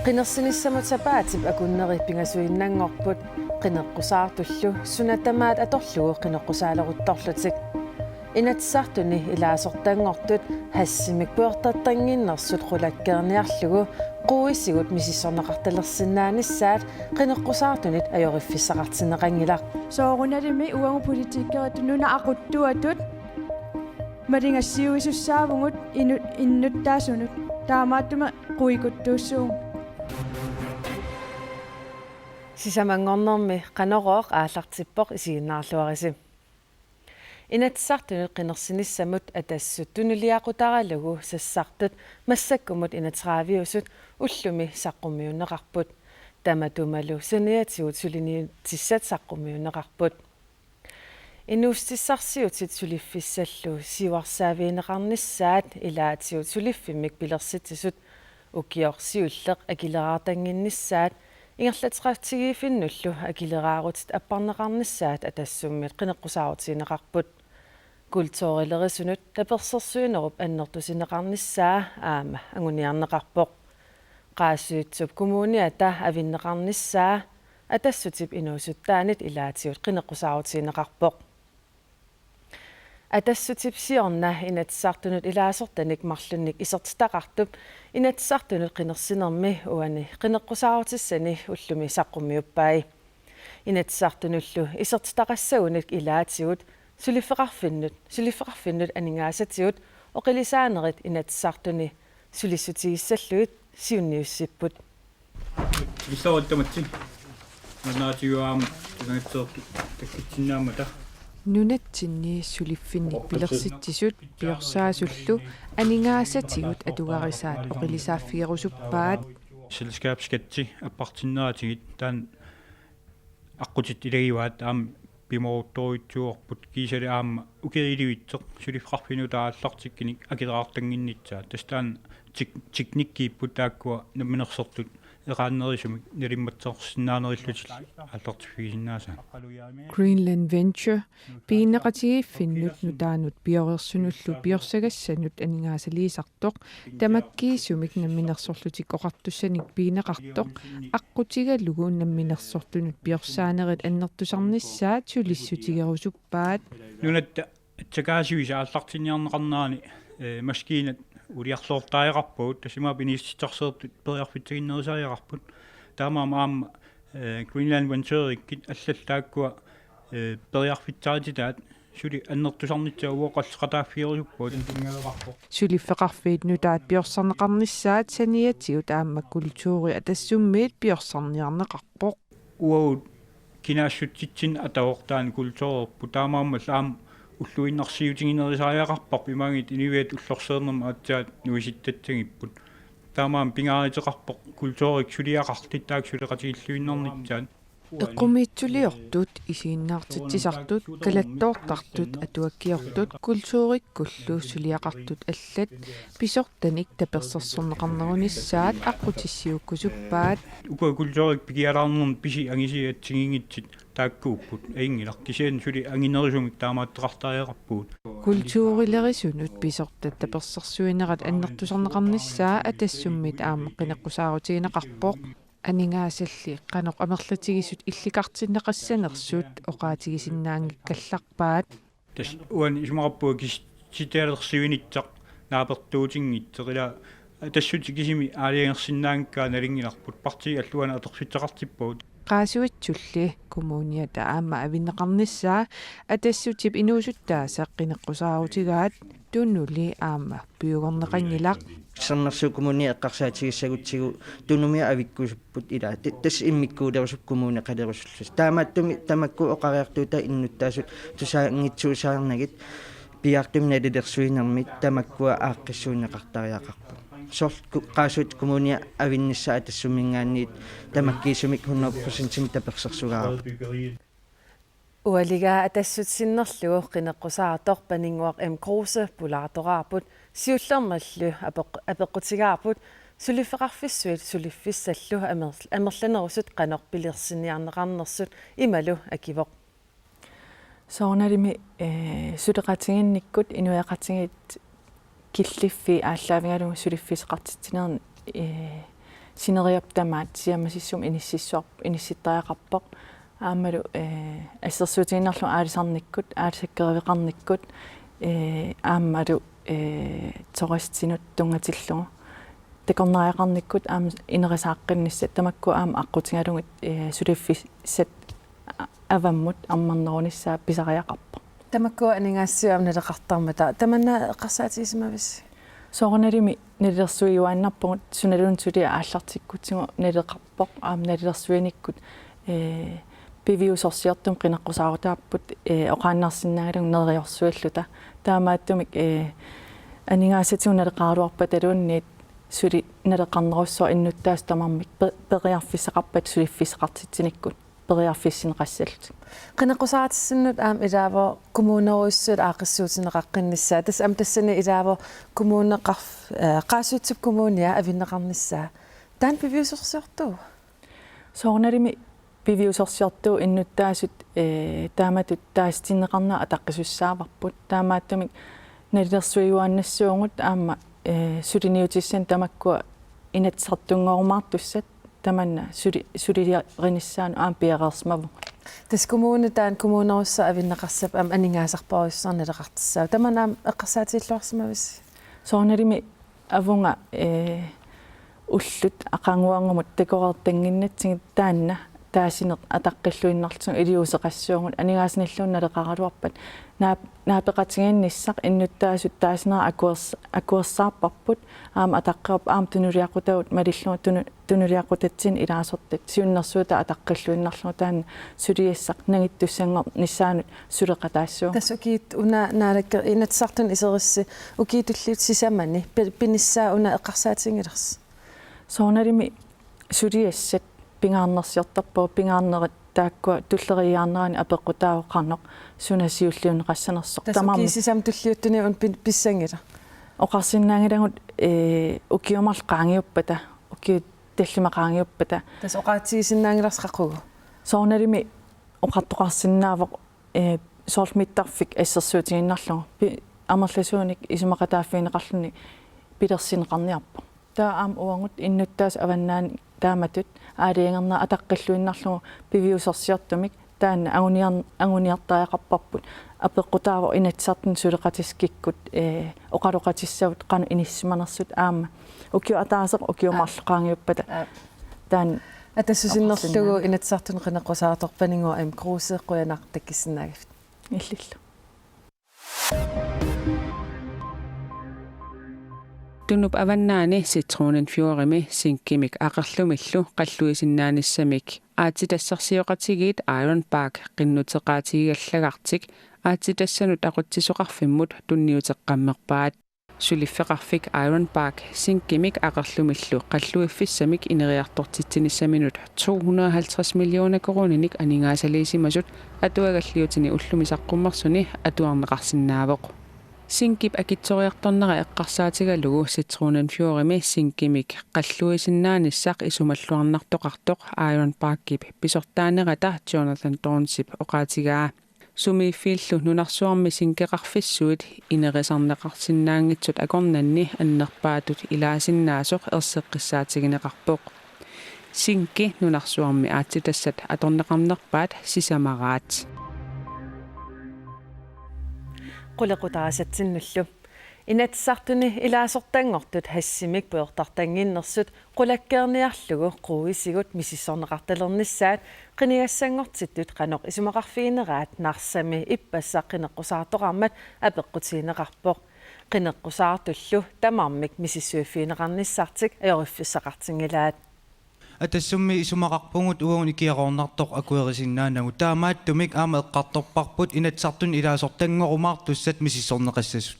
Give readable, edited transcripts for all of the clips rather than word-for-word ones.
Qinnersinissamutapaatip akunneri pingasuinnanngorput qinneqqusaartullu sunatamaat atorlugu qinneqqusaalequttorlutik inatsartuni ilaasortangortut hassimik puertartanginnersut qulakkeerniarlugu quuisigut misissorneqartalersinnaanissaat qinneqqusaartunit ajoriffissaqartineqangilaq soorunalimi uangu politiikkerat nuna aquttuatut malingassiuisussaavungut innuttaasunut taamaattuma quikuttuussuun sisamangornermi qanorooq aallartippoq isiginnaarluarisi inatsartunut qinnersinissamut atassut tunuliaqutaralugu sassartut massakkumut inatraaviusut ullumi saqqummiunneqarput tamatumalu saniatigut suliniutissat saqqummiunneqarput inuustissarsiutit suliffissallu siuarsaaviineqarnissaat ilaatigut suliffimik pilersitisut ukiorsiulleq akileraartanginnissaat ingerlatratigiifinnullu akileraarut apparneqarnissaat atassummiit qinneqqusaarutiineqarput kultuurilerissunut tapersersuinerup annertusineqarnissaa aama anguniarneqarpoq qaasuutsup kommuniata avinneqarnissaa atassutip inuusuttaanit ilaatigut qinneqqusaarutiineqarpoq atassutip siorna inatsartunut ilaasortanik marlunnik isertitaqartup inatsartunut qinnersinermi uani qinneqqusaarutissani ullumi saqqummiuppai inatsartunullu isertitaqassagunik ilaatigut sulifeqarfinnut aningaasatigut oqilisaanerit inatsartuni sulissutigissаллуит siunniussipput исаруттаматсин нанаатигуаама тунгаатсеэрту таккитсиннаамата нунатсинни сулиффинник пилерситсисут пиорсаасуллу анингаасатигут атугариsaat оқилисааффигерусуппаат селскаапскатси аппартиннератигит таан аққутит илагиваат аама пиморутторуитсуорпут кисали аама укериливитсеқ сулиффарфинутааллартиккиник акилераартангиннитсаа тастаан тикниккииппут тааккуа намминерсертут эқааннерисумик налимматсоорсинаанериллутил аллартиффигисиннааса Greenland Venture пиинеқатигииффиннут нутаанут пиорерсунуллу пиорсагассанут анингаасалиисартоқ тамаккиисумик намминерсорлутик оқартуссаник пиинеқартоқ аққутигаллугу намминерсорлунут пиорсаанерит аннертусарниссаат сулиссутигерусуппаат нунатта атсакаасивиса ааллартиниарнеқарнаани маскинат улиарлуортаajaqarpuut тасима пиниститсарсеэртут периарфитсагиннерисаajaqarput таамаама аама Greenland Venture иккит аллаллааккуа периарфитсаатитаат сули аннертусарнитсаа уоқаллеқатааффиерусуппут ингалеқарпо сулиффеқарфиит нутаат пиорсарнеқарниссаат саниатигут аама культуури атассуммиит пиорсарниарнеқарпоқ уаут кинаассутситсин атаортаан культуурпу таамаама лаам уллуиннарсиутингинерисаajaqarpar имагит инивиат уллорсеернерма аатсаат нуиситтатсагиппут таамаам пингааритеқарпоқ культуурик сулиақартиттаак сулеқатигиллуиннэрнитсаат эққумиитсулиортут исииннаартитсисартут калаттоортартут атуаккиортут культууриккуллу сулиақартут аллат писортаник таперсерсорнеқарнерунissaат аққутиссиуккусуппаат ука культуурик пигиалаарнерн писи ангисиатсигингитсит тааккууппут аингилар кисиан сули ангинерисумик таамааттеқартариақарпуут культуурилерисунут писортат таперсерсуинерат аннертусарнеқарнissaа атассуммит аама қинеққусаарутигинеқарпоқ анингаасалли қанеқ амерлатигисут илликартиннеқассанерсут оқаатигисиннаангиккалларпаат тас уани исмараппуа киситеалерсивинитсақ наапертуутингитсеқила тассути кисими аалиангерсиннаангкаа налингиларпут партии аллуана атерфитсеқартиппуут qaasuitsulli kommuniata aama avinneqarnissaa atassutip inuusuttaasa qinneqqusaautigaat tunnuli aama piugorneqangilaq сарнэрсуу коммуни эққарсаатигиссагутсигу тунумиа авиккусуппут ила тас иммиккуулерусуп коммуни қалерусуллус таамааттуми тамакку оқариартуута иннуттаасут тусаангитсуусаарнагит пиартум налилерсуинермит тамаккуа ааққиссуунеқартариақарпу сорт qaasuut коммуни авиннссаа тассумингаанниит тамаккиисумик 100% таперсерсугаа уалигаа атассутсиннерлугу qinneqqusaatorpaninguaq Kruse pulaartoraarput siullermallu apeqqutigaarput sulifeqarfissuit suliffissallu amerlanerusut qanorpilirsiniarneqarnersut imalu akivoq soornalimi suteqatiginnikkut inuiaqatigit киллиффи ааллаавингалугу сулиффисеқартитсинерни синериап тамаат сиамасиссум инисситтариақарпоқ аамалу ассерсуутигиннарлу аалисарниккут аалисаккеревеқарниккут аамалу тористинут тунгатиллугу такорнариақарниккут аама инерисааққинниссат тамакку аама аққутингалугут сулиффиссат аваммут аммарнеруниссаа писариақарпо тамакку анингассуам налеқартармата таманна эққарсаатигисимавис соорналими налерсуиуааннарпугут суналун сули ааллартиккутсигу налеқарпоқ аама налерсуиниккут пивиусорсиартум қинеққусаарутааппут оқааннарсиннаагалуг нериорсуаллута таамааттумик анингаасатигу налеқааруарпа талуунниит сули налеқарнеруссуа иннуттаас тамармик периарфиссеқарпат сулиффисеқартитсиниккут периарфиссинеқассалут qinaqqusaatissinnut aam ilaaво kommuneruissuut aaqissuutineqaqqinnissaa tas am tassani ilaaво kommuneqarf qaasuutsuk kommunia avinneqarnissaa taan piviusorsiortuu соорналими пивиусорсиартуу иннуттаасут тааматут таастиннеқарна атаққисуссааварпут таамааттумик налерсуиуааннассуугут аама сулиниутиссан тамаккуа инатсартунгоормаартуссат таманна сулириниссаан аам пиареерсмаву tas kommune taan kommunerussa avinneqarsap am aningaasarparuissarnaleqartissaa tamanaam eqqarsaatiilluarsimavис соорналими авунга уллут ақангуангумут такорертангиннатсигит таанна таасинеқ атаққиллуиннартсуг илиусеқассуугут анигаасниллуунналеқаралуарпат наапеқатигиинниссақ иннуттаасут таасинера акуерсаарпарпут аама атаққиоп аама тунулиақутагут малиллугу тунулиақутатсин илаасортат сиуннэрсуута атаққиллуиннарлугу таанна сулиассақ нагиттуссангор ниссаанут сулеқатаассуу tas ukiit una naalakker inatsartun iserissi ukiitulliut sisamani pinissaa una eqqarsaatigilerс соорналими сулиассат пингаарнерсиортарпоо пингаарнерат тааккуа туллериаарнерани апеққутаавоқарнеқ сунасиуллиунеқассанерсоқ тамам сисам туллиуттуни ун писсангила оқарсиннаангилагут укиумарл qaangiuppata ukiut таллимақаангиуппата tas oqaatigisиннаангиларсқаққугу соорналими оқартоқарсинаавоқ соолмиттарфик ассерсуутигиннарлугу амерласууник исумақатааффинеқарлуни пилерсинеқарниарпо таа аам уангут иннуттаас аваннаани тааматут аалиангерна атаққиллуиннарлугу пивиусорсиартумик таанна агуниартаақарпарпут апеққутааво инатсартин сулеқатискиккут оқалоқатиссавут қану иниссиманерсут аама укиу атаасеқ укиумарлеқаангиуппата таан атассусиннерлугу инатсартун qinaqqusaartorpaningu am kruuseqquyanartakkissinnaagif иллиллу Tunnup avannaani Citronen Fiorimi sinkkimik aqerlumillu qalluisinnaanissамик aatitassarsioqatigiit Iron Park qinnuteqaatigigallagartik aatitassanut aqutsisoqarfimmut tunniuteqqammerpaat suliffeqarfik Iron Park sinkkimik aqerlumillu qalluiffissamik ineriartortitsinnissaminut 250 millioner koroninik aningaasaliisimasut atuagalliutini ullumisaqqummersuni atuarneqarsinnaavoq Sinkip akitsoriartornera eqqarsaatigalugu Citronen Fiorimi sinkkimik qalluisinnaanissaq isumalluarnartoqartoq Iron Parkip pisortaanerata Jonathan Dornsip oqaatigaa sumiiffiillu nunarsuarmi sinkeqarfissuit inerisarneqarsinnaangitsut akornanni annerpaatut ilaasinnaasuq erseqqissaatigineqarpoq sinkki nunarsuarmi aatsitassat atorneqarnerpaat sisamaraat qulaqutaasatsinullu inatsartuni ilaasortangortut hassimik puertartanginnersut qulakkeerniarlugu quisigut misissorneqartalernissaat qinigassangortittut qanoq isumaqarfiineraat narsami ippassaqqineqqusaartoqarmat apeqqutiineqarpoq qineqqusaartullu tamarmik misissuuffiineqarnissartik ajoriffissaqartingilaat атассумми исумақарпугут уун икиақорнартоқ акуерисиннаанагу таамааттумик аама эққарторпарпут инатсартун илаасортангорумаартуссат мисиссорнеқассасут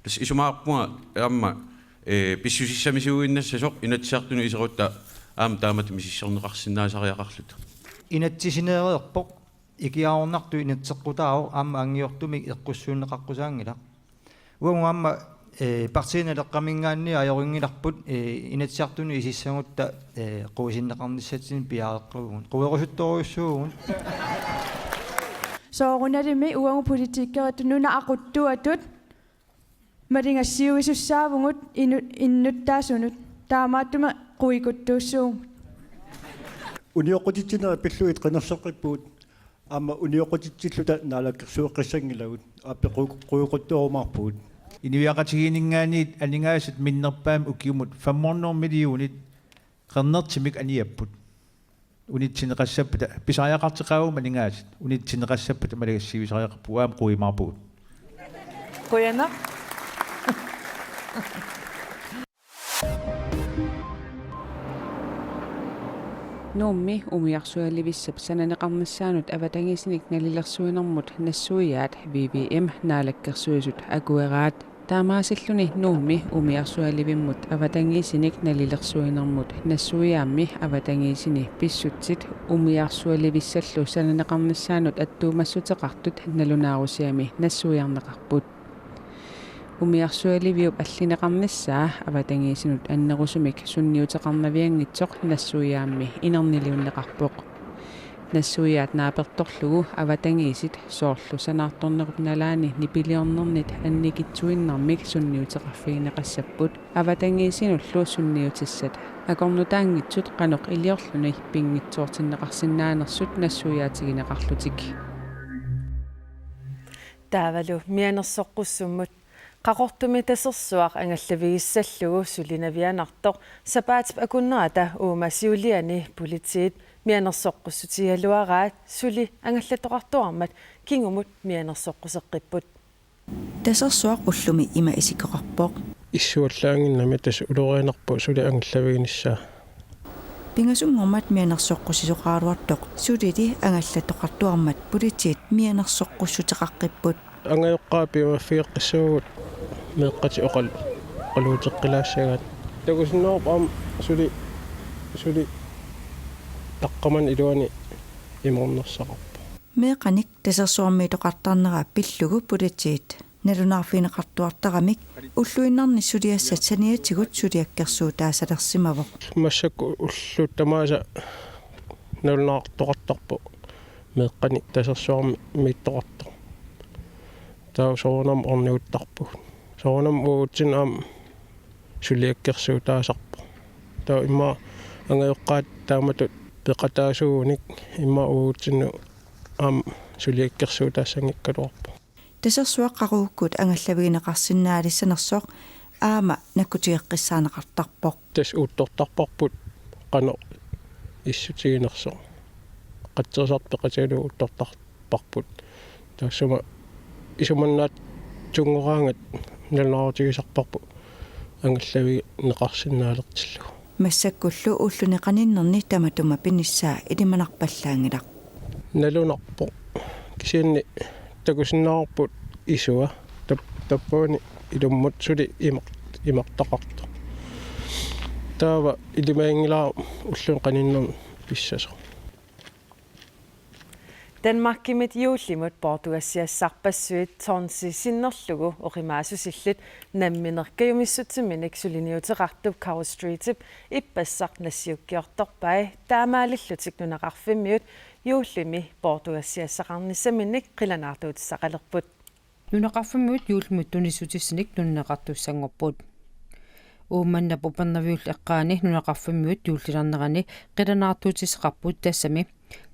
тас исумаарпуга аама писсусиссамисугиннассасоқ инатсартуну исерутта аама таамат мисиссорнеқарсинаасариақарлут инатсисинеереерпоқ икиаорнарту инатсеққутаау аама ангиортумик эққуссуунеқаққусаангила уун аама партиинелеққамингаанни аёрингиларпут инатсиартуни исиссагутта қуисиннеқарниссатсин пиареққугун қуерусутторуйуссуугун сооруналими уангу политиккерат нуна ақуттуатут Maringassiuisussaavugut innuttaasunut taamaattuma quikuttuussuum. Unioqutitsinera pilluit qinarsoqippuut ama unioqutitsilluta naalakkersuuqqissangilagut aappequuquttuurumarpuut. Iniviaqatiginingaaniit aningaasut minnerpaam ukiumut 500 millionit qernertimik aniapput. Unitsineqassapputa pisariaqartiqaavum aningaasut unitsineqassapputa malagassivisariaqarpuaam quimarpuut. Quyana. Nummi umiarsualivissap sananeqarnissaanut avatangisinik nalilersuinermut nassuiyaat VVM naalakkersuisut akueraat taamaasilluni nummi umiarsualivimmut avatangisinik nalilersuinermut nassuiyaammi avatangisini pissutsit umiarsualivissallu sananeqarnissaanut attuumassuteqartut nalunaarusiami nassuiarneqarput umiarsualiviup allineqarnissaa avatangisinut annerusumik sunniuteqarnaviangitsoq nassuiyaammi inerniluunneqarpoq nassuiyaat naapertorlugu avatangisit soorlu sanaartornerup nalaani nipiliornernit annikitsuinnarmik sunniuteqarfigineqassaput avatangisinullu sunniutissat akornutaangitsut qanoq iliorluni pingitsuortinneqarsinnaanersut nassuiyaatigineqarlutik taavalu mianersoqqussumut qaqortumi tasersuaq angallavigissallugu sulinavianartoq sapaatip akunnerata uumasiuliani politiit mianersoqqussutigaluaraat suli angallatoqartuarmat kingumut mianersoqquseqqipput tasersuaq ullumi ima isikoqarpoq issuallaanginnami tas ulorianarpu suli angallaviginissaa pingasungormat mianersoqqusisuqaaruartoq sulili angallatoqartuarmat politiit mianersoqqussuteqaqqipput angayoqqaapiuma fiiqqissuugut meeqqati oqal qaluuteqqilaassagaat tagusinnoorpaam suli taqqaman iluani imornersaqarpa meeqanik tasersuarmiitoqartarneraa pillugu politiit nalunaarfiineqartuartaramik ulluinnarni suliassat saniatigut suliakkersuu taasalersimavoq massakku ulluuttamaasa nalunaartoqartarpu meeqqani tasersuarmi miittoqartar tau soonam orniuttarpu soonam uutsin am suliakkersuu taasarpu tau imma angayoqqaat taamatut peqataasuunik imma uutsinnu am suliakkersuu taassangikkaluarpu tasersuaqqaruukkut angallavigineqarsinnaalissanersoq aama nakkutigeqqissaaneqartarpoq tas uuttortarparput qano issutiginerso qatsersarpeqatigalu uuttortarparput taassuma isumannaat tungoraangat nalnaarutigisarparpu angallavi neqarsinnaalertillu массаккуллу уллунеқаниннерни таматума пинissaa илиманарпаллаангилақ налунарпо кисианни такусиннаарпут исуа таппуани илуммут сули имартақарто таава илимаангилаа уллун қаниннер писсасо Danmarkimit juulimut Portugassiassarpassuit tornsi sinnerlugu oqimaasusillit namminerkajumissutiminik suliniuteqartup Cow Streetip ippassaq nassiukkiortorpai taamaalillutik nunaqarfimmiut juulimi Portugassiassaqarnissamminnik qilanaartuutissaqalerput nunaqarfimmiut juulimut tunissutissinik nunneqartussangorput uummanna pupernaviull eqqaani nunaqarfimmiut juullilarnerani qilanaartuutissaqarput tassami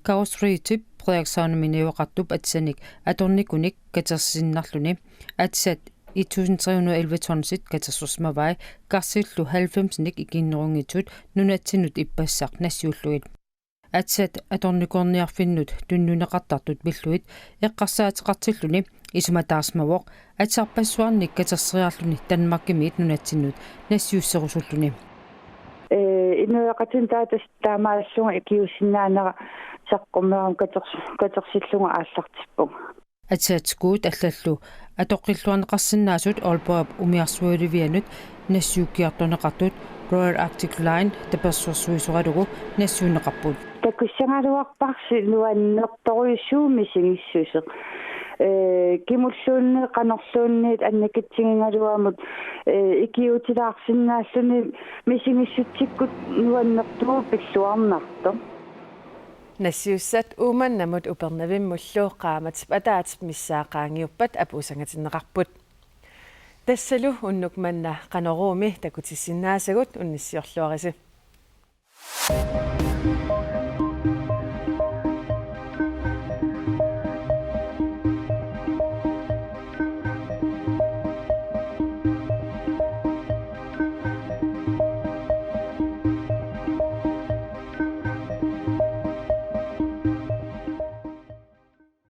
Cow Streetip Frederikshavn-mineuqartup atsanik atornikunik katersinnarluni atsat 1311 tonsit katersusmavai qarsillu 90nik ikinnerungitut nunatsinut ippassaq nassiulluit atsat atornikorniarfinnut tunnuneqartartut pilluit eqqarsaateqartilluni isumataasmavoq atsarpassuarnik katerseriarluni Danmarkimiit nunatsinut nassiusserusulluni инуяқатин таатас таамааллунга икиусиннаанера саққумерам катерсиллунга ааллартиппуг атсаатскуут аллаллу атоққиллуарнеқарсинаасут Aalborg умиарсуаливианут нассууккиартунеқартут Royal Arctic Line таперсуарсуисоқалугу нассуунеқарпут такуссангалуарпарси нуаннерторуиссууми сигиссусеқ кимуллуунне канерлуунниит аннакитсигингалуамут икиутилаарсинааллуни мисигиссутсиккут нуаннертуу пиллуарнарто нассиуссат ууманнамут упернавиммуллуу qaamatif ataatip missaaqaangiuppat apuusangatineqarput тассалу уннук манна каноруми такутиссиннаасагут унниссиорлуариси